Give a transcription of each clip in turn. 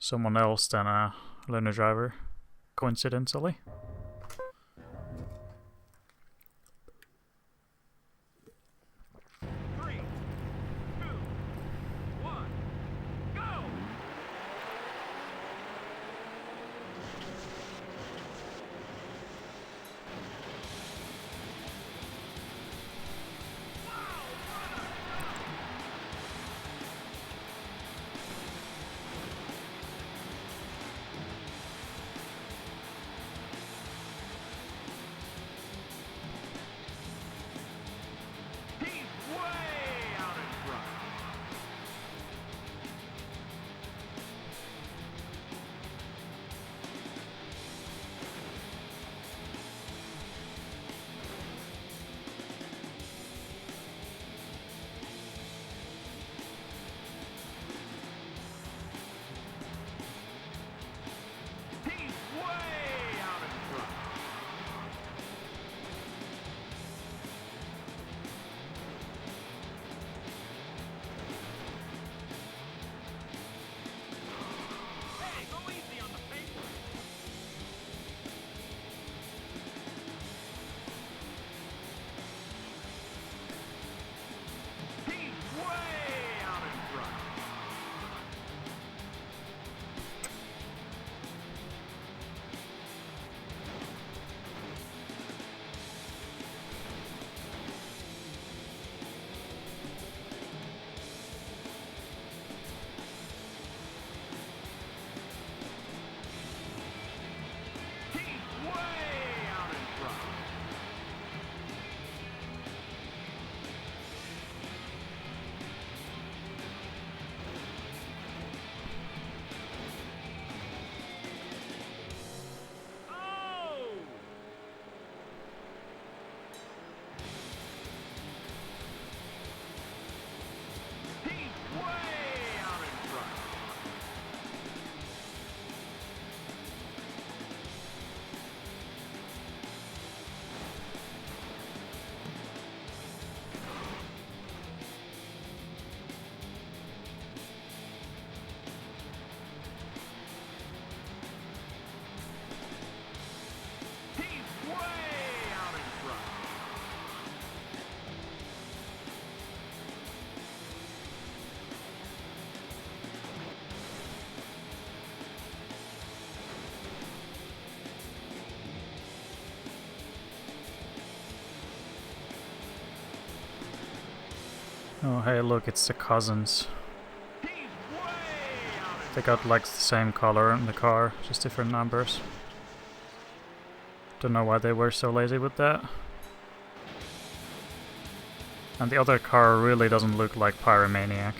someone else than a lunar driver, coincidentally. Oh hey, look, it's the cousins. They got like the same color in the car, just different numbers. Don't know why they were so lazy with that. And the other car really doesn't look like Pyromaniac.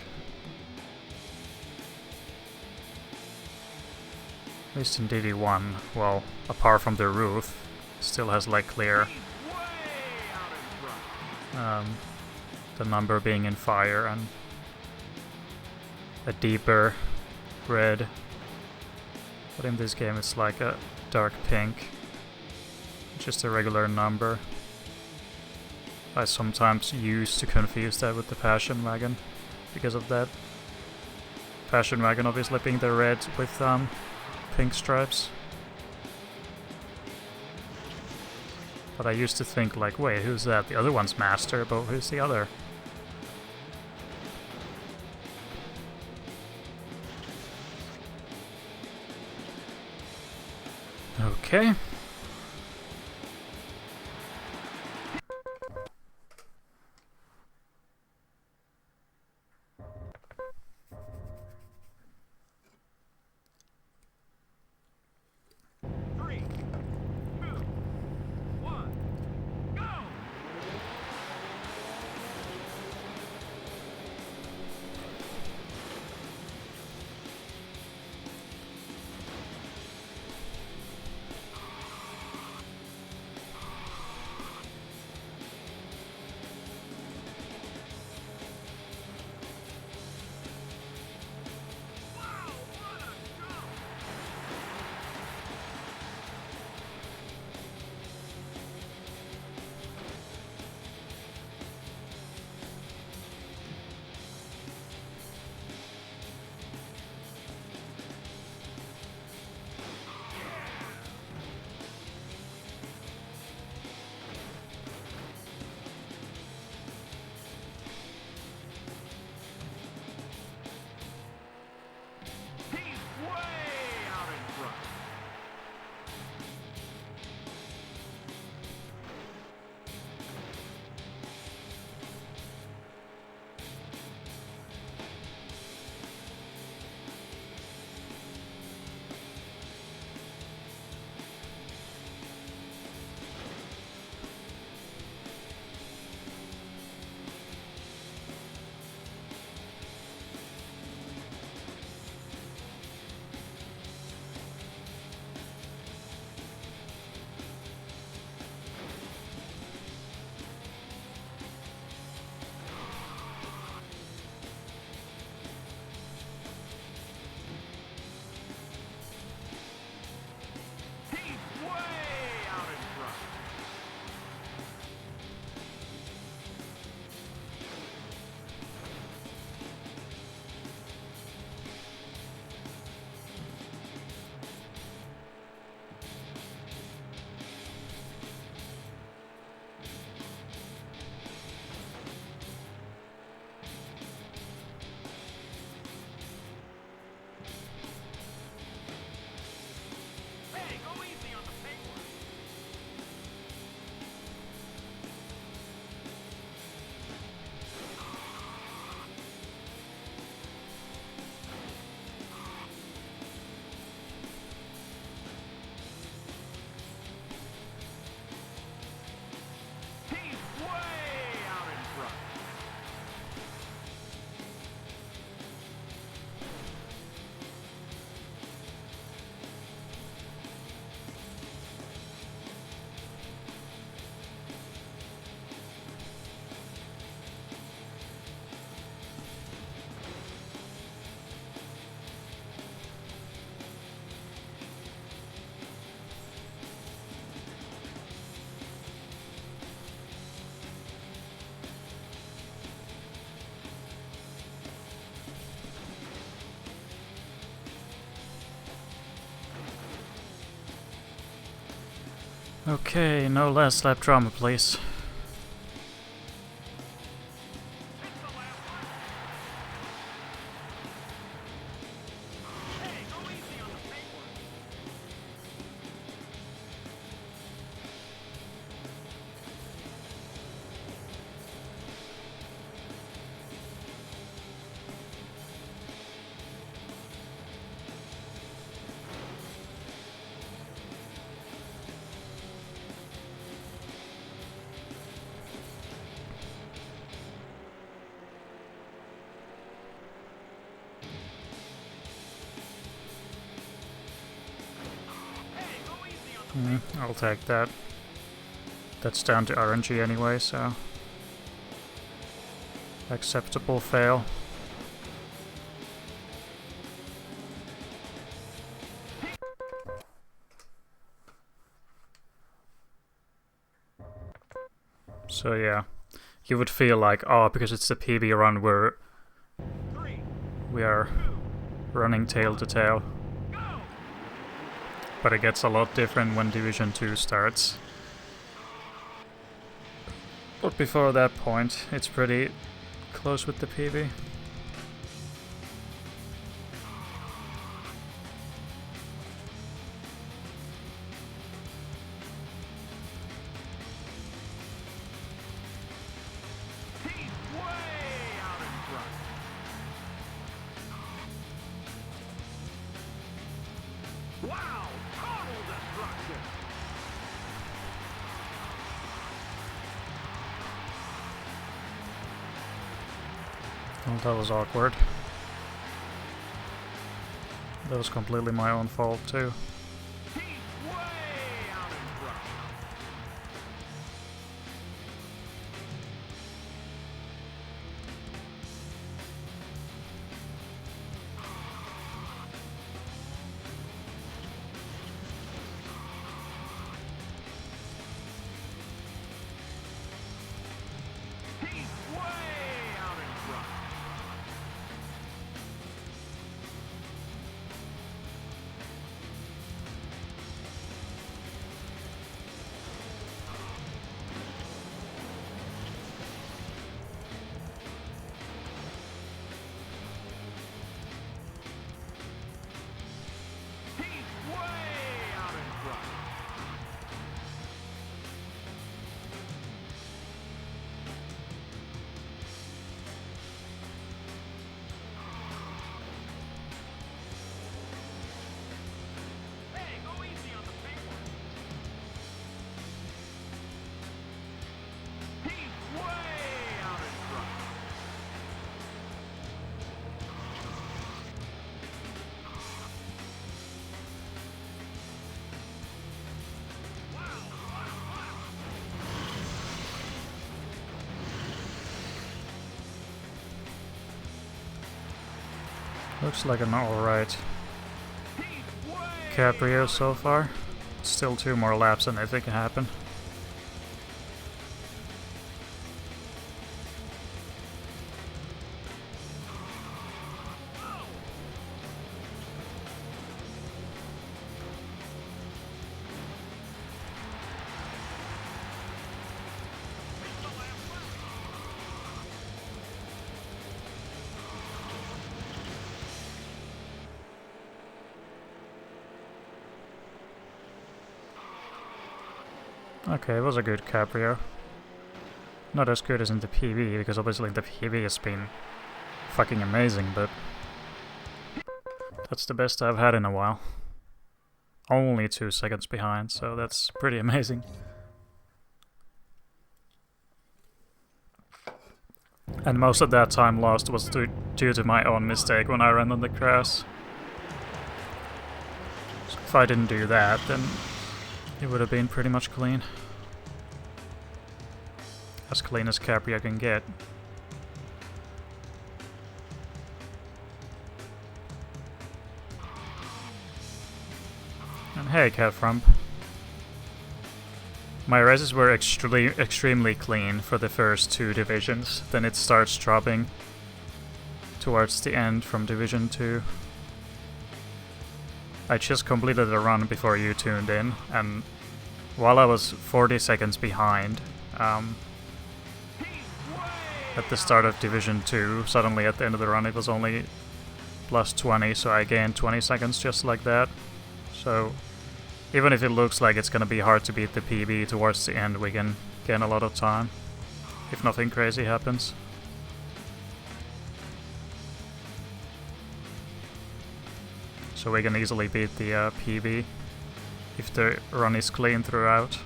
At least in DD1, well, apart from the roof, still has like clear the number being in fire and a deeper red, but in this game it's like a dark pink, just a regular number. I sometimes used to confuse that with the Passion Wagon because of that. Passion Wagon obviously being the red with pink stripes. But I used to think like, wait, who's that? The other one's Master, but who's the other? Okay. Okay, no last lap drama, please. I'll take that. That's down to RNG anyway, so... acceptable fail. So yeah, you would feel like, oh, because it's the PB run, we are running tail to tail. But it gets a lot different when Division 2 starts. But before that point, it's pretty close with the PB. Wow! Total destruction! Oh, that was awkward. That was completely my own fault too. He's way out in front. He's way out in front. He's way out in front. Hey, go easy on the big one. He's way out in front. Looks like an alright He's way Cabrio so far. Still 2 more laps and anything can happen. Okay, it was a good Cabrio. Not as good as in the PB, because obviously the PB has been fucking amazing, but that's the best I've had in a while. Only 2 seconds behind, so that's pretty amazing. And most of that time lost was due to my own mistake when I ran on the grass. So if I didn't do that, then it would have been pretty much clean. As clean as Cabrio can get. And hey, Catfrump. My races were extremely clean for the first 2 divisions, then it starts dropping towards the end from Division 2. I just completed a run before you tuned in, and while I was 40 seconds behind at the start of Division 2, suddenly at the end of the run it was only plus 20, so I gained 20 seconds just like that. So even if it looks like it's gonna be hard to beat the PB towards the end, we can gain a lot of time if nothing crazy happens. So we can easily beat the PB if the run is clean throughout.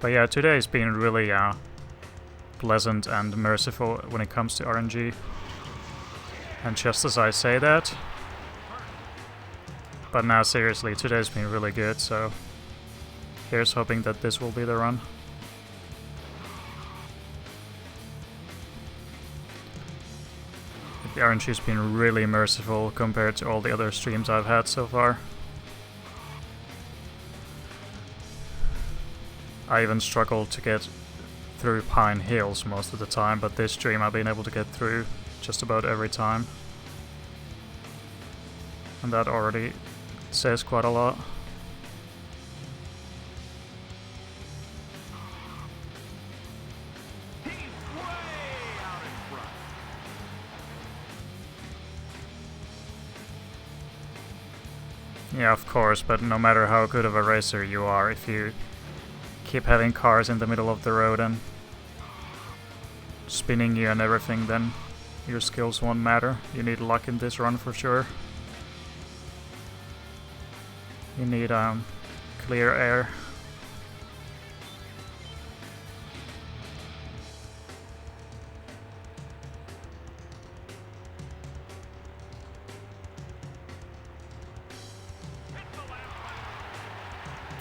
But yeah, today's been really pleasant and merciful when it comes to RNG. And just as I say that, but now seriously, today's been really good, so here's hoping that this will be the run. The RNG's been really merciful compared to all the other streams I've had so far. I even struggled to get through Pine Hills most of the time, but this stream I've been able to get through just about every time. And that already says quite a lot. Yeah, of course, but no matter how good of a racer you are, if you keep having cars in the middle of the road and spinning you and everything, then your skills won't matter. You need luck in this run for sure. You need clear air.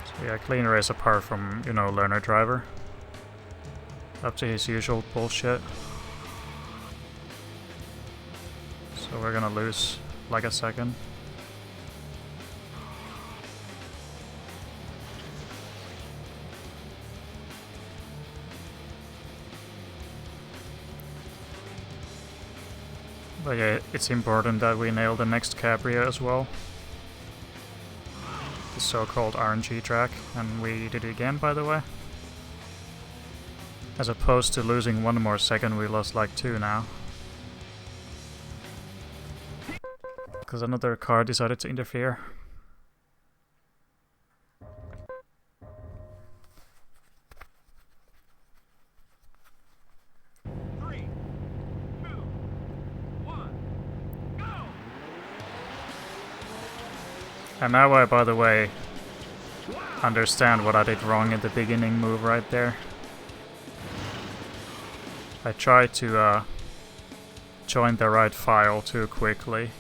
So yeah, clean race apart from, you know, learner driver. Up to his usual bullshit. So we're gonna lose like a second. But yeah, it's important that we nail the next Cabria as well. The so-called RNG track, and we did it again, by the way. As opposed to losing one more second, we lost like 2 now. Because another car decided to interfere. And now I, by the way, understand what I did wrong in the beginning move right there. I tried to join the right file too quickly,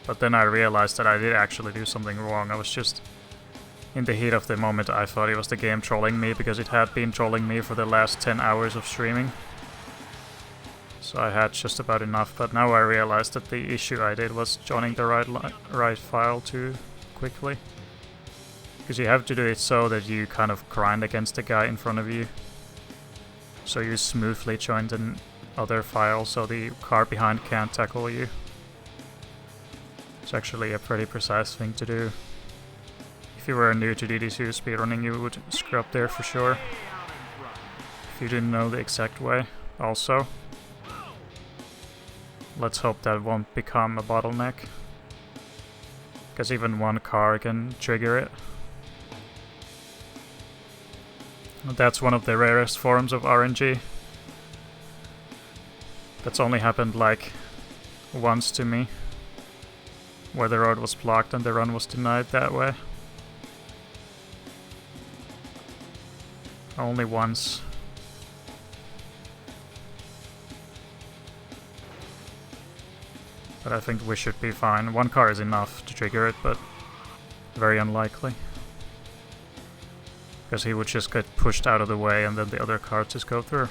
but then I realized that I did actually do something wrong. I was just, in the heat of the moment, I thought it was the game trolling me, because it had been trolling me for the last 10 hours of streaming. So I had just about enough, but now I realized that the issue I did was joining the right file too quickly. Because you have to do it so that you kind of grind against the guy in front of you. So you smoothly join the other file so the car behind can't tackle you. It's actually a pretty precise thing to do. If you were new to DD2 speedrunning, you would screw up there for sure. If you didn't know the exact way, also. Let's hope that won't become a bottleneck. Because even one car can trigger it. That's one of the rarest forms of RNG. That's only happened like once to me. Where the road was blocked and the run was denied that way. Only once. But I think we should be fine. One car is enough to trigger it, but very unlikely. Because he would just get pushed out of the way and then the other cars just go through.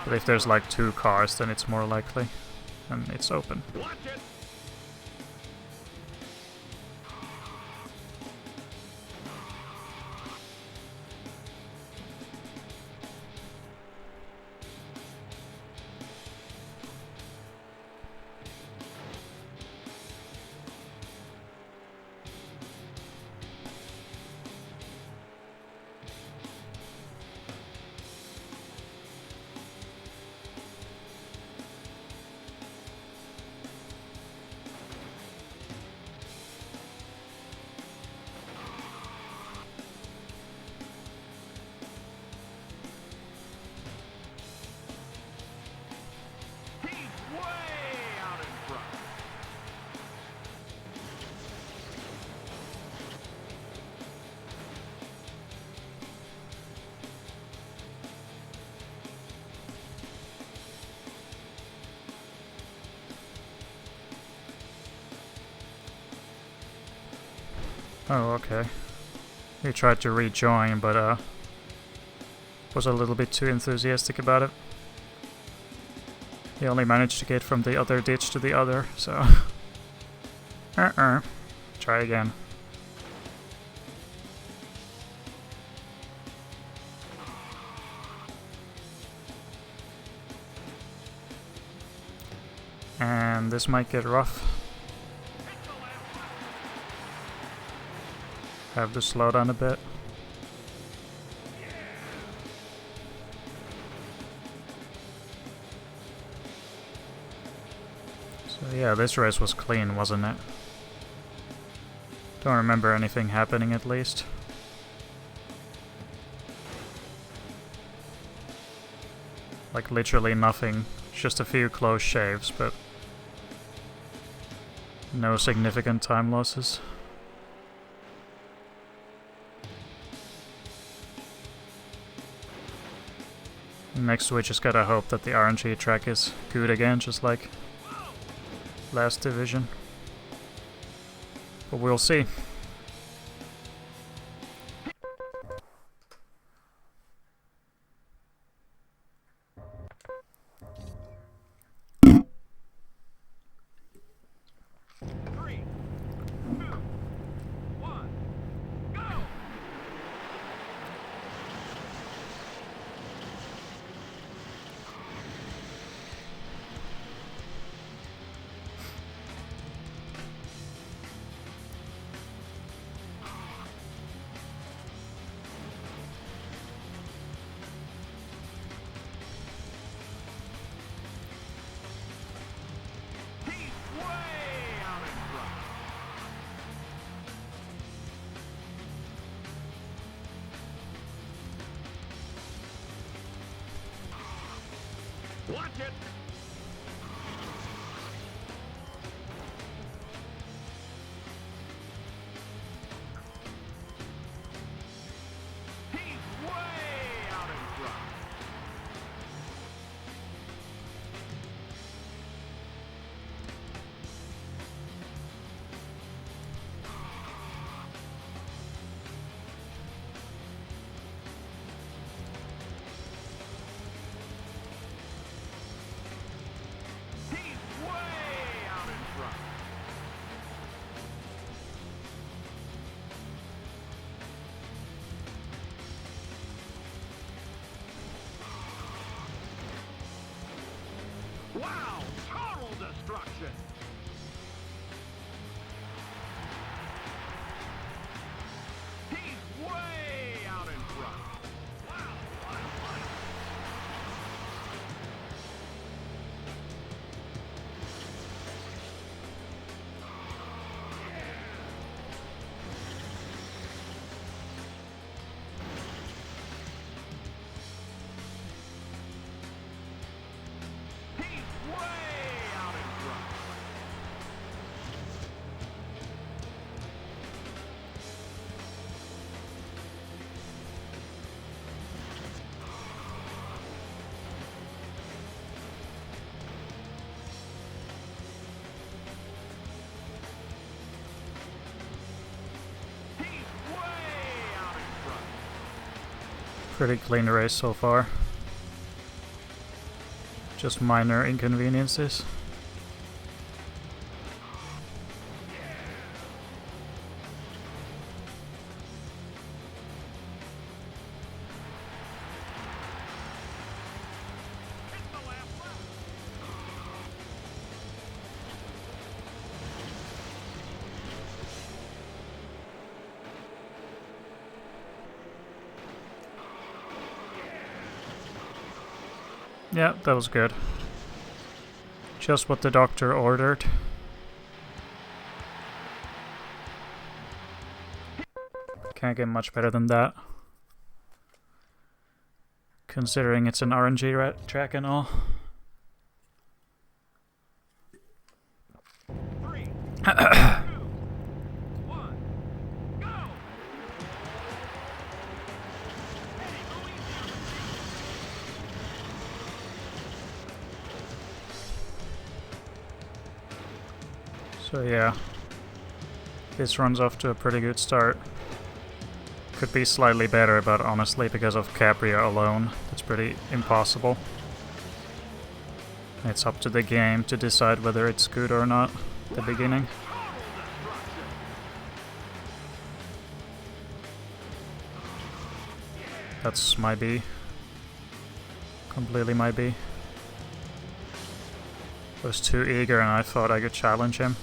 But if there's like 2 cars, then it's more likely. And it's open. Oh, okay. He tried to rejoin, but was a little bit too enthusiastic about it. He only managed to get from the other ditch to the other, so... Try again. And this might get rough. Have to slow down a bit. So yeah, this race was clean, wasn't it? Don't remember anything happening, at least. Like literally nothing. Just a few close shaves, but no significant time losses. Next we just gotta hope that the RNG track is good again, just like last division. But we'll see. Watch it! He's way out in front. He's way out in front. Wow, total destruction. He's way out in front. Wow, what? He's way out in front. He's way out in front. Pretty clean race so far. Just minor inconveniences. Hit the last lap. Yeah, that was good. Just what the doctor ordered. Can't get much better than that. Considering it's an RNG track and all. 3, 2, 1, go! So yeah. This runs off to a pretty good start. Could be slightly better, but honestly, because of Capria alone, it's pretty impossible. It's up to the game to decide whether it's good or not at the beginning. That's my B. Completely my B. I was too eager and I thought I could challenge him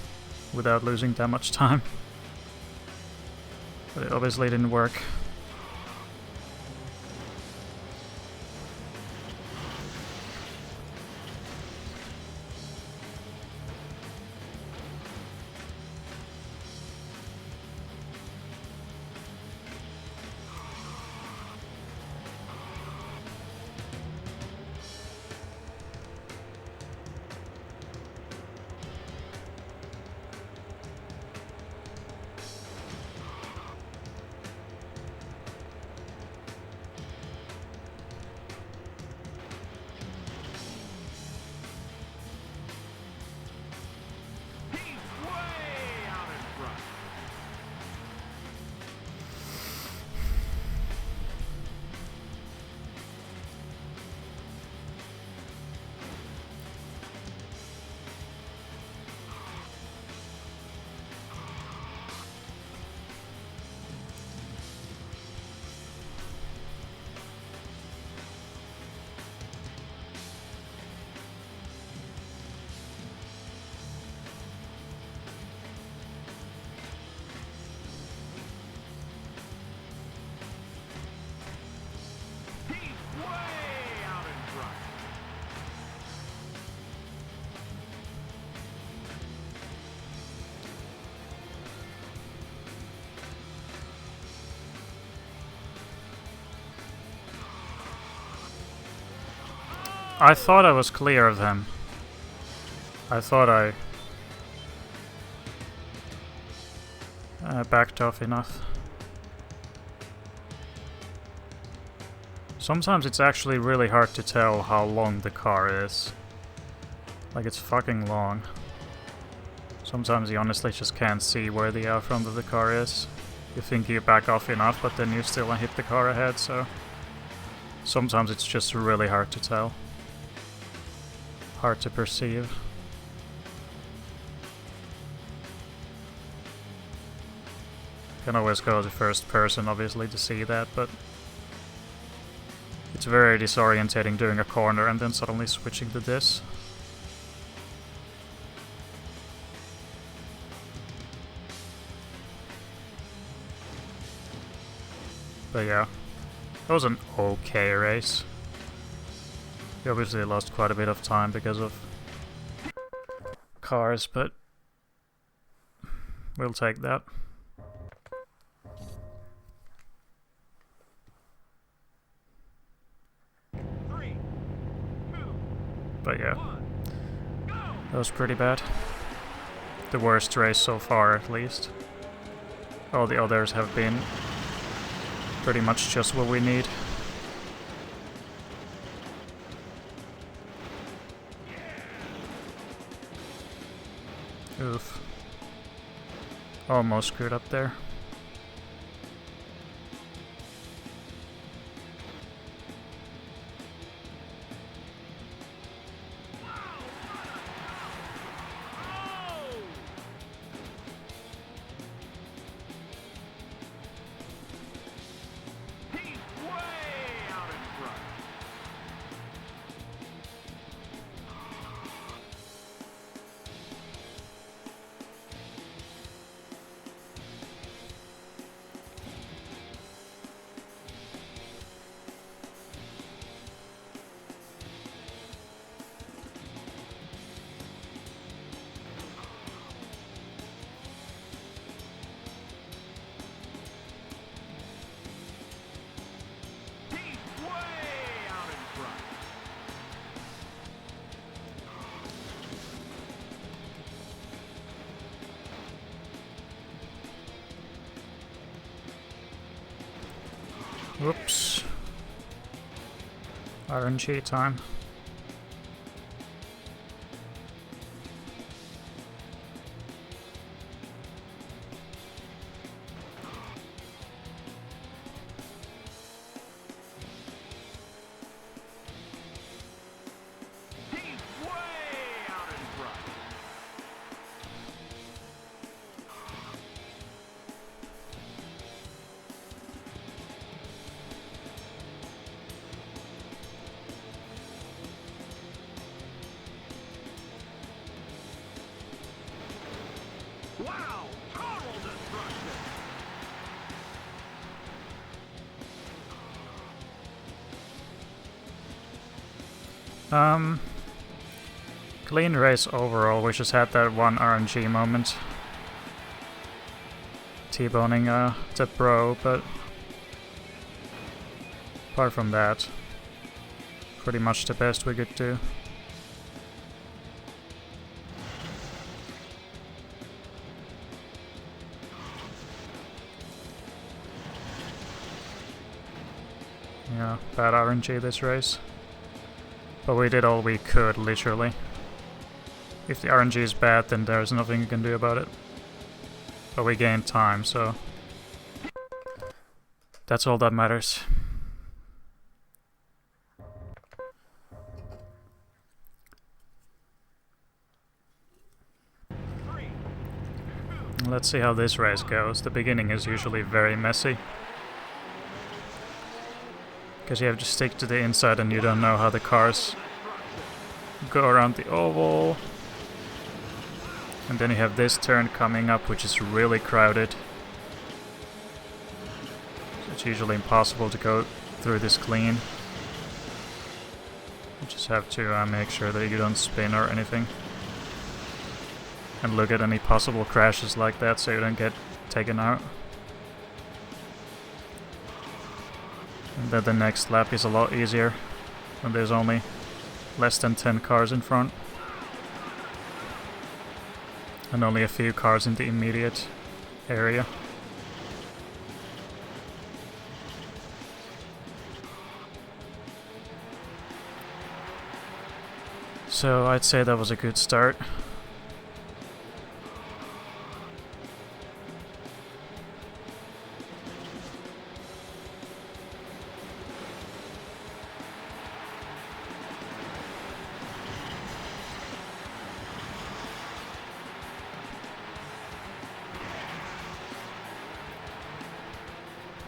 without losing that much time. But it obviously didn't work. I thought I was clear of him. I thought I backed off enough. Sometimes it's actually really hard to tell how long the car is. Like, it's fucking long. Sometimes you honestly just can't see where the front of the car is. You think you back off enough, but then you still hit the car ahead, so... Sometimes it's just really hard to tell. Hard to perceive. Can always go to first person, obviously, to see that, but it's very disorientating doing a corner and then suddenly switching to this. But yeah, that was an okay race. We obviously lost quite a bit of time because of cars, but we'll take that. But yeah, that was pretty bad. The worst race so far, at least. All the others have been pretty much just what we need. Oof. Almost screwed up there. Whoops. RNG time. Wow, total destruction. Clean race overall. We just had that one RNG moment. T-boning the pro, but apart from that, pretty much the best we could do. Yeah, bad RNG this race. But we did all we could, literally. If the RNG is bad, then there's nothing you can do about it. But we gained time, so that's all that matters. Let's see how this race goes. The beginning is usually very messy. Because you have to stick to the inside and you don't know how the cars go around the oval. And then you have this turn coming up, which is really crowded. So it's usually impossible to go through this clean. You just have to make sure that you don't spin or anything. And look at any possible crashes like that so you don't get taken out. And then the next lap is a lot easier when there's only less than 10 cars in front. And only a few cars in the immediate area. So I'd say that was a good start.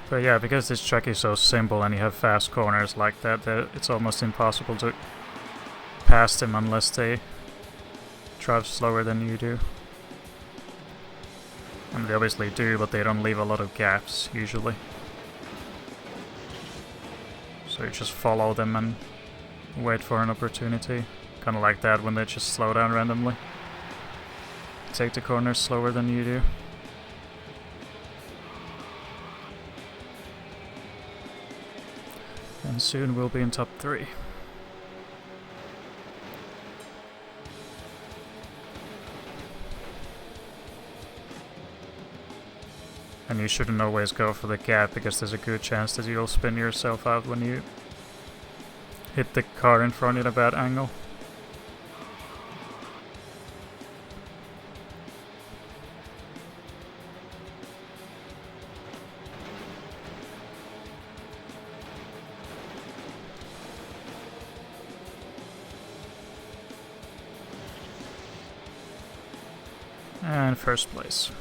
But yeah, because this track is so simple and you have fast corners like that, it's almost impossible to pass them unless they drive slower than you do. And they obviously do, but they don't leave a lot of gaps, usually. So you just follow them and wait for an opportunity. Kinda like that when they just slow down randomly. Take the corners slower than you do. And soon we'll be in top 3. And you shouldn't always go for the gap, because there's a good chance that you'll spin yourself out when you hit the car in front at a bad angle. And first place.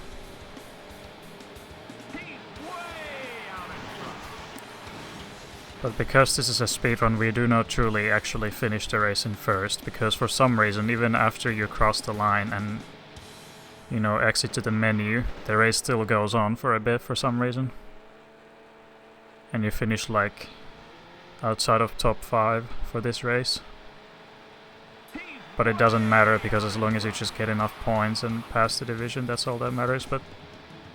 But because this is a speedrun, we do not truly actually finish the race in first, because for some reason, even after you cross the line and, you know, exit to the menu, the race still goes on for a bit for some reason. And you finish like outside of top 5 for this race. But it doesn't matter, because as long as you just get enough points and pass the division, that's all that matters. But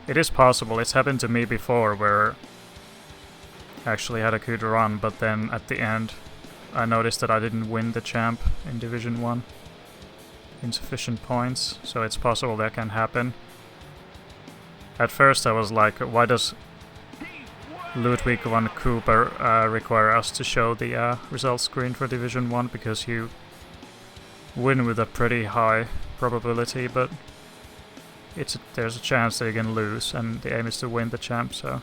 it is possible. It's happened to me before where I actually had a good run, but then at the end I noticed that I didn't win the champ in Division 1. Insufficient points, so it's possible that can happen. At first I was like, why does Ludwig van Cooper require us to show the results screen for Division 1? Because you win with a pretty high probability, but there's a chance that you can lose, and the aim is to win the champ, so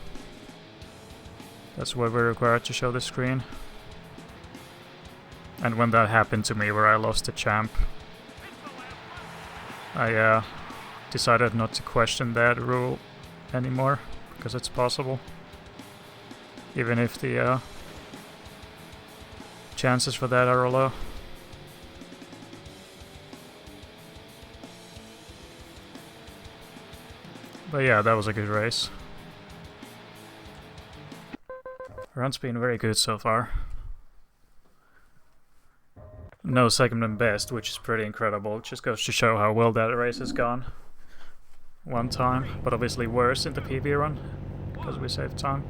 that's why we're required to show the screen. And when that happened to me, where I lost the champ, I decided not to question that rule anymore, because it's possible. Even if the chances for that are low. But yeah, that was a good race. Run's been very good so far. No second and best, which is pretty incredible. It just goes to show how well that race has gone. One time, but obviously worse in the PB run, because we saved time.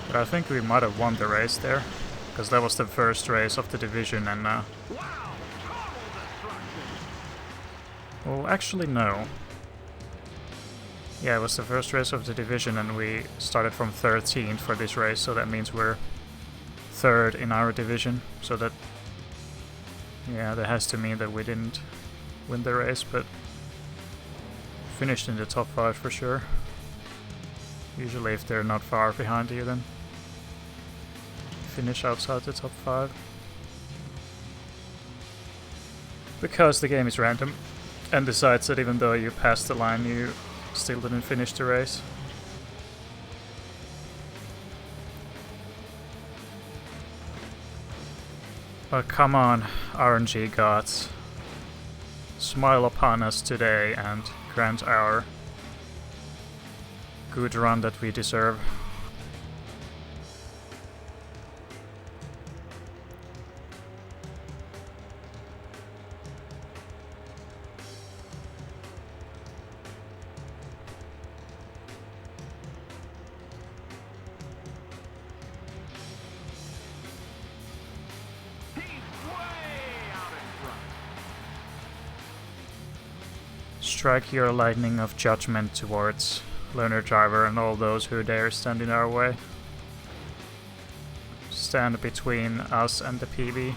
But I think we might have won the race there, because that was the first race of the division, and well, actually no. Yeah, it was the first race of the division, and we started from 13th for this race, so that means we're third in our division. So that, yeah, that has to mean that we didn't win the race, but finished in the top 5 for sure. Usually if they're not far behind you, then finish outside the top 5. Because the game is random and decides that even though you passed the line, you still didn't finish the race. But come on, RNG gods. Smile upon us today and grant our good run that we deserve. Strike your lightning of judgment towards Learner Driver and all those who dare stand in our way. Stand between us and the PB.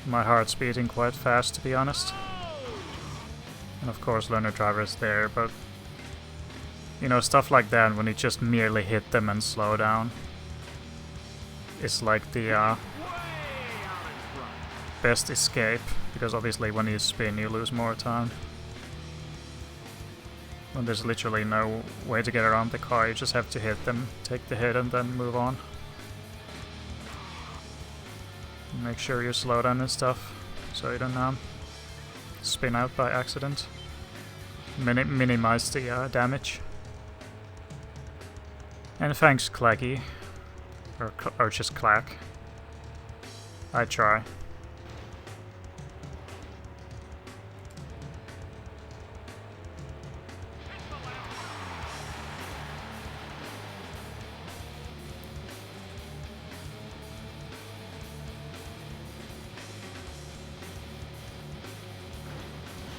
My heart's beating quite fast, to be honest. And of course Learner Driver is there, but you know, stuff like that, when you just merely hit them and slow down, it's like the best escape, because obviously when you spin you lose more time. When there's literally no way to get around the car, you just have to hit them, take the hit and then move on. Make sure you slow down and stuff, so you don't spin out by accident. Minimize the damage. And thanks, Clacky. Or just Clack. I try.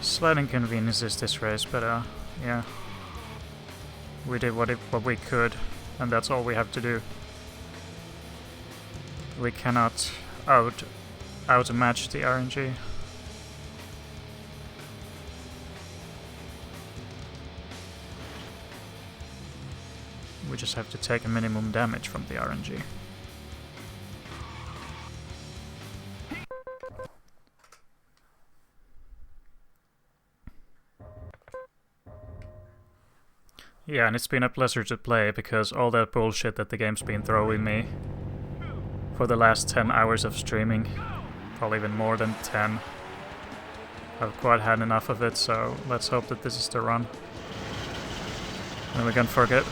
Slight inconveniences this race, but yeah. We did what we could. And that's all we have to do. We cannot outmatch the RNG. We just have to take a minimum damage from the RNG. Yeah, and it's been a pleasure to play, because all that bullshit that the game's been throwing me for the last 10 hours of streaming, probably even more than 10, I've quite had enough of it, so let's hope that this is the run. And we can forget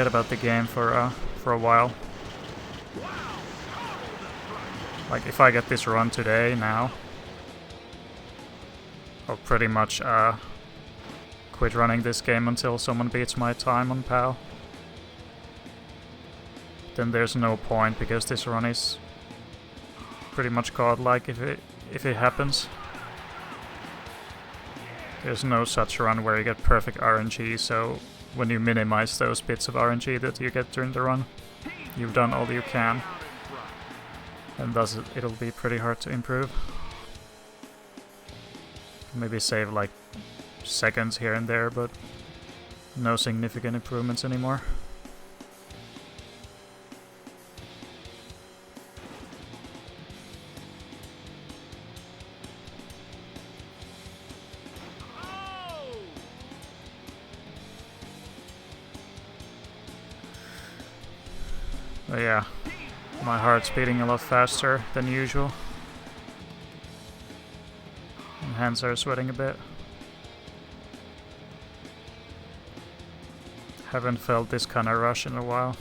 about the game for a while. Like, if I get this run today, now, I'll pretty much quit running this game until someone beats my time on PAL. Then there's no point, because this run is pretty much godlike if it happens. There's no such run where you get perfect RNG, so when you minimize those bits of RNG that you get during the run, you've done all you can. And thus it'll be pretty hard to improve. Maybe save like seconds here and there, but no significant improvements anymore. But yeah, my heart's beating a lot faster than usual. And hands are sweating a bit. Haven't felt this kind of rush in a while.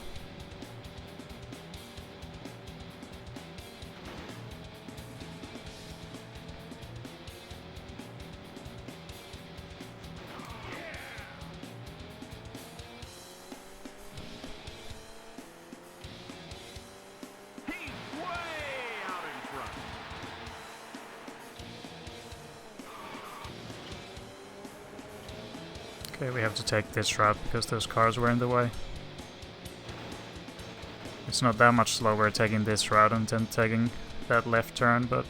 Okay, we have to take this route because those cars were in the way. It's not that much slower taking this route than taking that left turn, but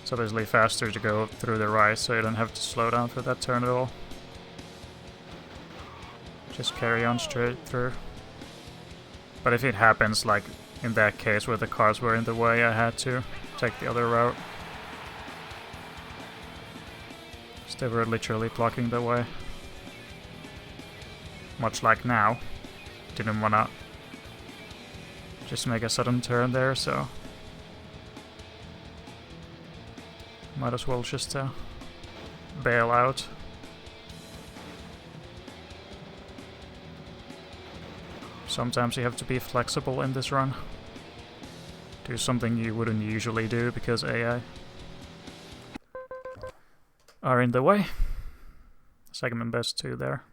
it's obviously faster to go through the right, so you don't have to slow down for that turn at all. Just carry on straight through. But if it happens, like in that case where the cars were in the way, I had to take the other route. So they were literally blocking the way. Much like now. Didn't wanna just make a sudden turn there, so might as well just bail out. Sometimes you have to be flexible in this run. Do something you wouldn't usually do because AI are in the way. Segment best 2 there.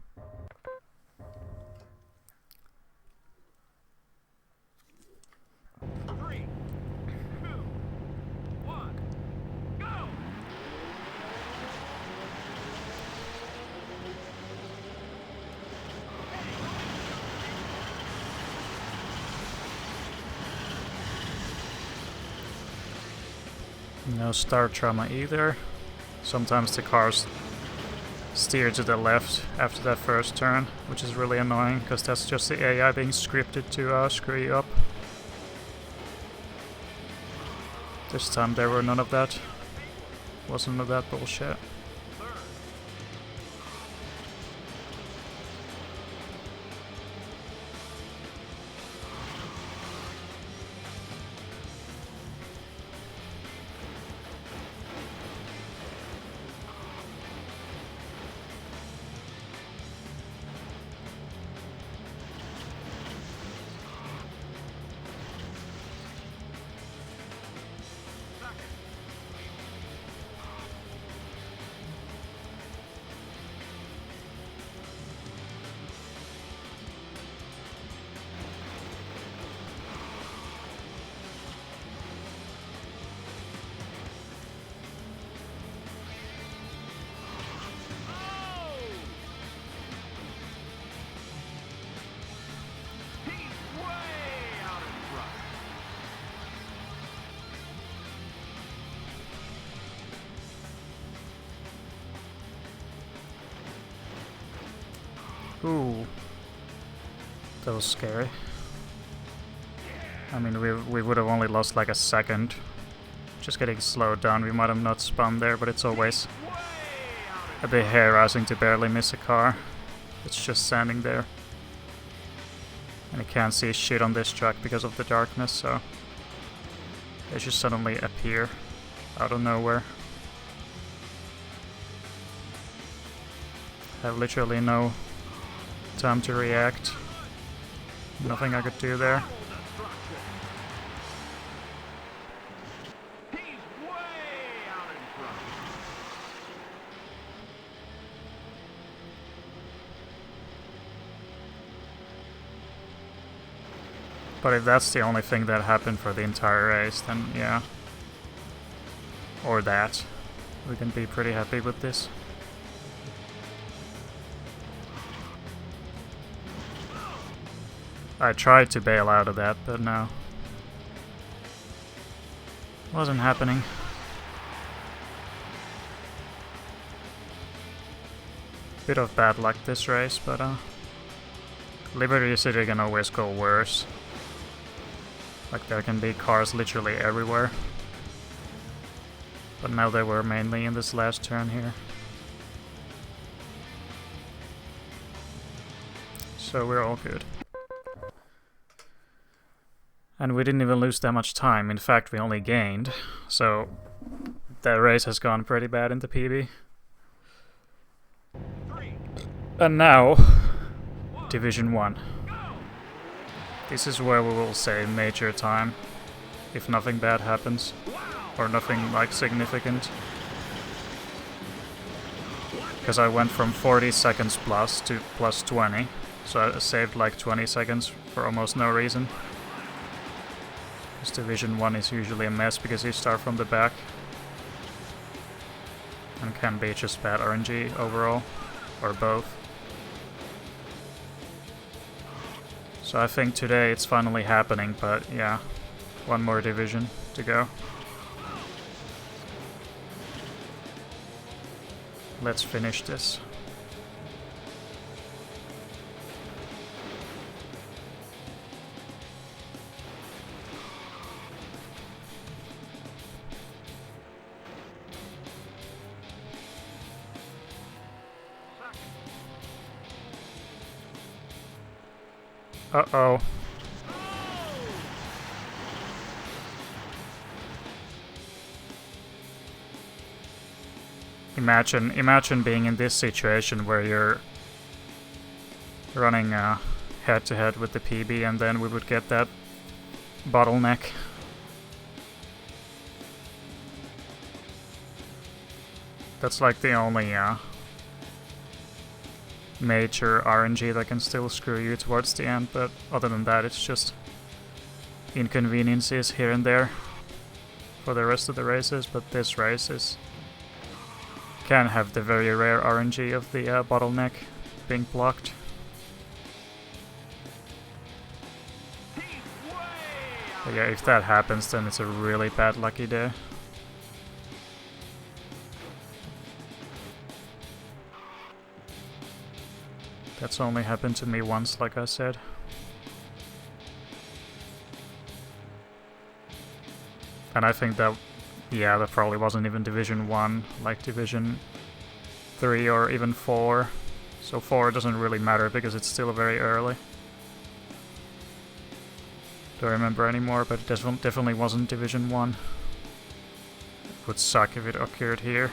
No start trauma either. Sometimes the cars steer to the left after that first turn, which is really annoying because that's just the AI being scripted to screw you up. This time there were none of that. Wasn't none of that bullshit. Ooh, that was scary. I mean, we would have only lost like a second. Just getting slowed down, we might have not spun there, but it's always a bit harassing to barely miss a car. It's just standing there. And you can't see shit on this track because of the darkness, so they just suddenly appear out of nowhere. I have literally no time to react. Nothing I could do there. But if that's the only thing that happened for the entire race, then yeah. Or that. We can be pretty happy with this. I tried to bail out of that, but no. Wasn't happening. Bit of bad luck this race, but Liberty City can always go worse. Like there can be cars literally everywhere. But now they were mainly in this last turn here. So we're all good. And we didn't even lose that much time. In fact, we only gained. So that race has gone pretty bad in the PB. And now, Division 1. This is where we will save major time, if nothing bad happens, or nothing like significant. Because I went from 40 seconds plus to plus 20, so I saved like 20 seconds for almost no reason. Because Division 1 is usually a mess because you start from the back. And can be just bad RNG overall, or both. So I think today it's finally happening, but yeah, one more division to go. Let's finish this. Uh-oh. Imagine being in this situation where you're running head-to-head with the PB and then we would get that bottleneck. That's like the only major RNG that can still screw you towards the end, but other than that it's just inconveniences here and there for the rest of the races, but this race can have the very rare RNG of the bottleneck being blocked. But yeah, if that happens then it's a really bad lucky day. That's only happened to me once, like I said. And I think that, yeah, that probably wasn't even Division 1, like Division 3 or even 4. So 4 doesn't really matter because it's still very early. Don't remember anymore, but it definitely wasn't Division 1. It would suck if it occurred here.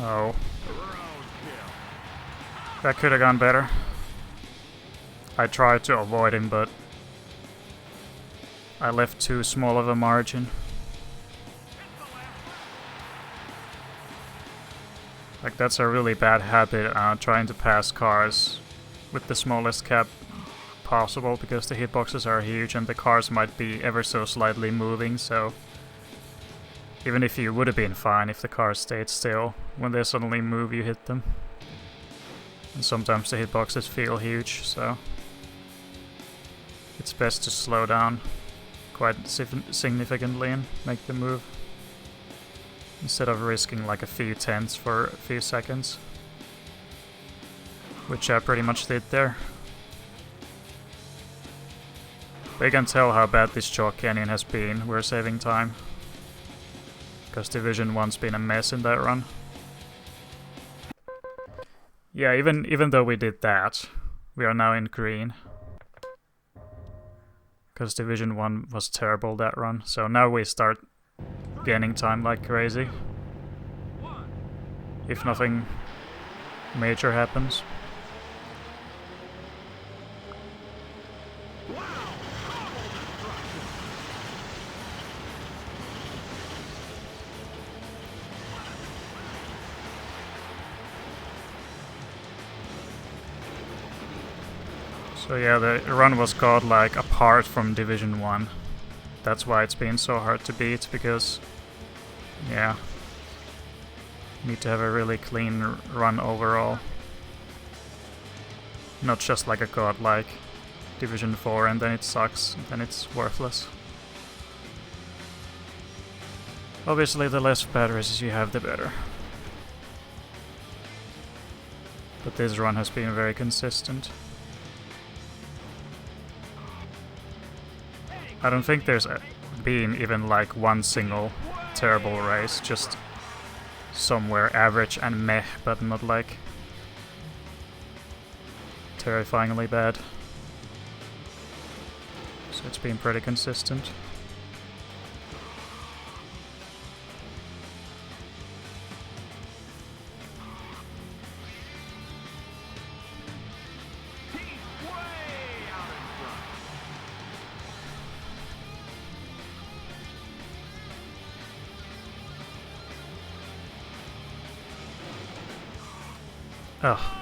Oh. That could have gone better. I tried to avoid him, but I left too small of a margin. Like, that's a really bad habit, trying to pass cars with the smallest gap possible, because the hitboxes are huge and the cars might be ever so slightly moving, so even if you would have been fine if the cars stayed still, when they suddenly move you hit them. And sometimes the hitboxes feel huge, so it's best to slow down quite significantly and make the move, instead of risking like a few tenths for a few seconds, which I pretty much did there. But you can tell how bad this chalk canyon has been. We're saving time, because Division 1's been a mess in that run. Yeah, even though we did that, we are now in green. Because Division 1 was terrible that run, so now we start gaining time like crazy. If nothing major happens. So yeah, the run was called like apart from Division 1. That's why it's been so hard to beat, because yeah, you need to have a really clean run overall. Not just like a god like Division 4 and then it sucks, then it's worthless. Obviously the less bad races you have, the better. But this run has been very consistent. I don't think there's been even like one single terrible race, just somewhere average and meh, but not like terrifyingly bad. So it's been pretty consistent. Oh,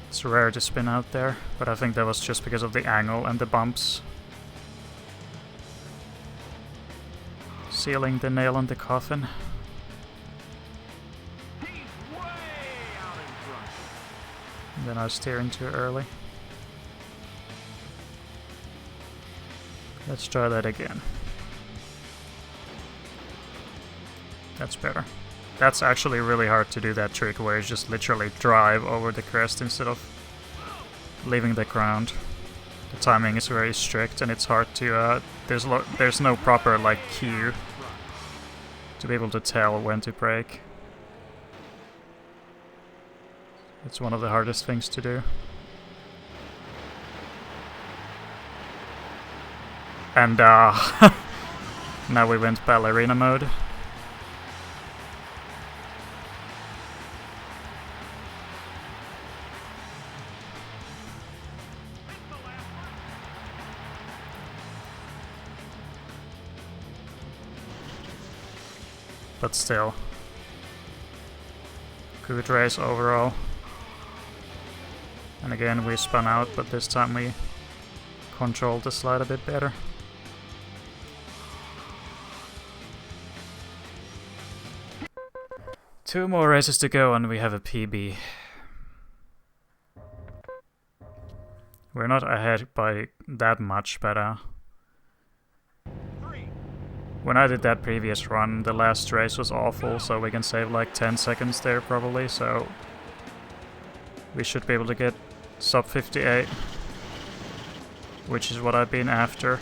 it's rare to spin out there, but I think that was just because of the angle and the bumps. Sealing the nail in the coffin. And then I was steering too early. Let's try that again. That's better. That's actually really hard to do, that trick where you just literally drive over the crest instead of leaving the ground. The timing is very strict and it's hard to, there's no proper like cue to be able to tell when to brake. It's one of the hardest things to do. And now we went ballerina mode. But still, good race overall. And again we spun out, but this time we controlled the slide a bit better. Two more races to go and we have a PB. We're not ahead by that much, but when I did that previous run, the last race was awful, so we can save like 10 seconds there probably, so we should be able to get sub 58, which is what I've been after.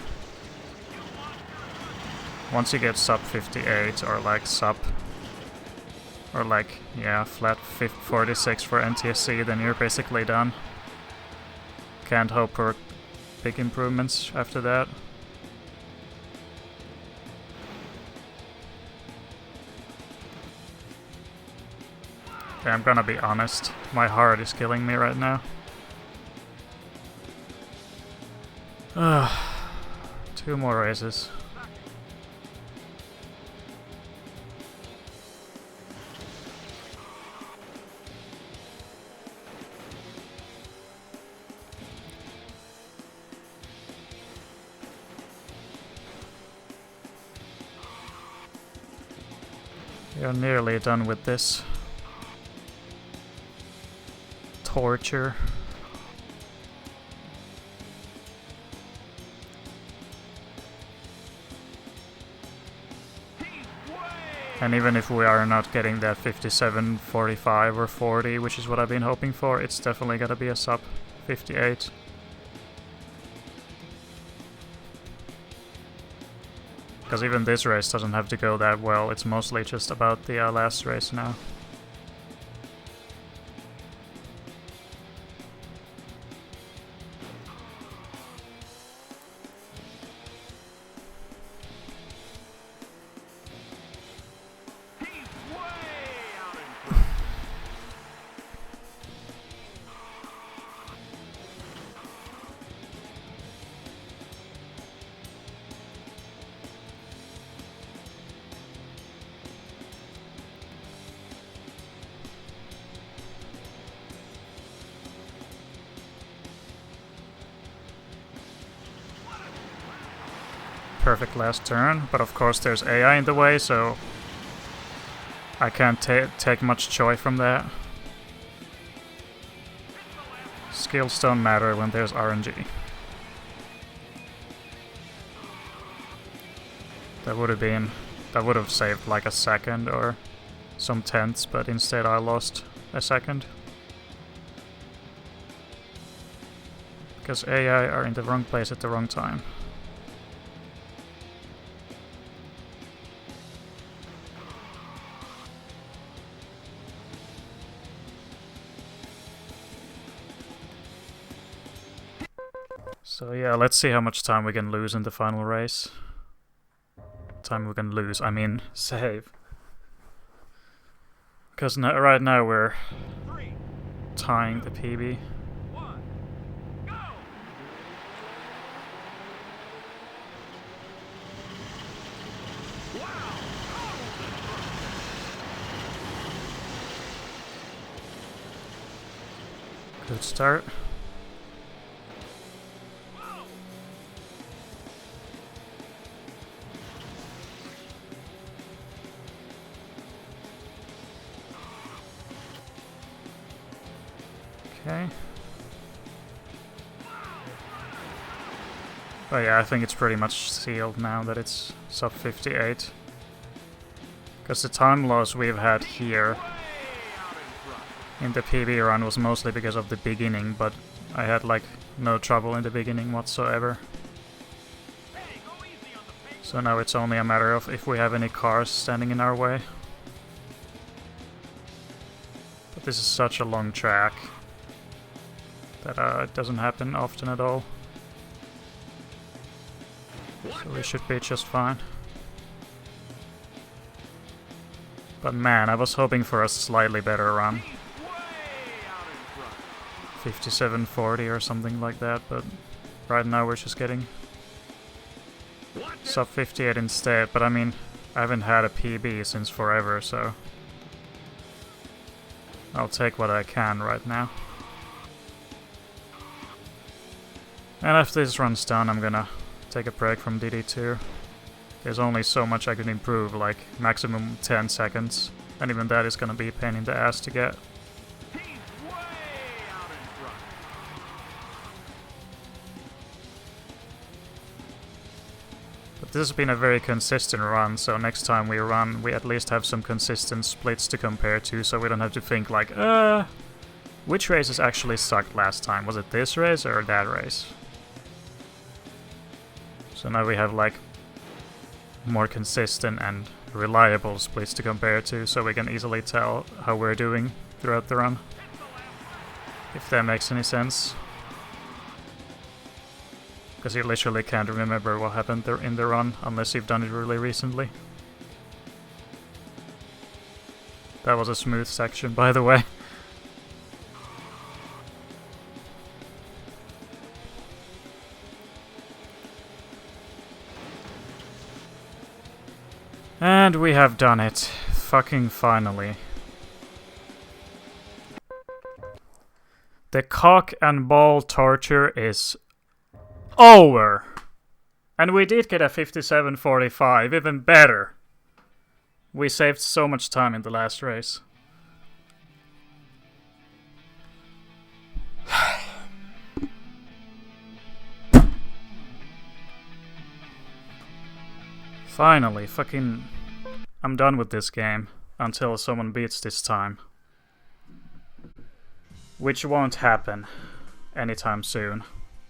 Once you get sub 58 or like flat 46 for NTSC, then you're basically done. Can't hope for big improvements after that. Okay, I'm gonna be honest, my heart is killing me right now. Two more races. We are nearly done with this torture. And even if we are not getting that 57, 45 or 40, which is what I've been hoping for, it's definitely gotta be a sub 58. Because even this race doesn't have to go that well, it's mostly just about the last race now. perfect last turn, but of course there's AI in the way, so I can't take much joy from that. Skills don't matter when there's RNG. That would have saved like a second or some tenths, but instead I lost a second. Because AI are in the wrong place at the wrong time. So yeah, let's see how much time we can lose in the final race. Time we can lose, I mean save. Because right now we're tying the PB. Good start. Okay. But yeah, I think it's pretty much sealed now that it's sub 58. Because the time loss we've had here in the PB run was mostly because of the beginning, but I had like no trouble in the beginning whatsoever. So now it's only a matter of if we have any cars standing in our way. But this is such a long track that it doesn't happen often at all. So we should be just fine. But man, I was hoping for a slightly better run. 57.40 or something like that, but right now we're just getting sub 58 instead. But I mean, I haven't had a PB since forever, so I'll take what I can right now. And after this run's done, I'm gonna take a break from DD2. There's only so much I can improve, like maximum 10 seconds, and even that is gonna be a pain in the ass to get. But this has been a very consistent run, so next time we run, we at least have some consistent splits to compare to, so we don't have to think like, which races actually sucked last time? Was it this race or that race? So now we have like more consistent and reliable splits to compare to, so we can easily tell how we're doing throughout the run. If that makes any sense. Because you literally can't remember what happened in the run unless you've done it really recently. That was a smooth section, by the way. And we have done it. Fucking finally. The cock and ball torture is over. And we did get a 57.45, even better. We saved so much time in the last race. Finally, fucking... I'm done with this game until someone beats this time. Which won't happen anytime soon.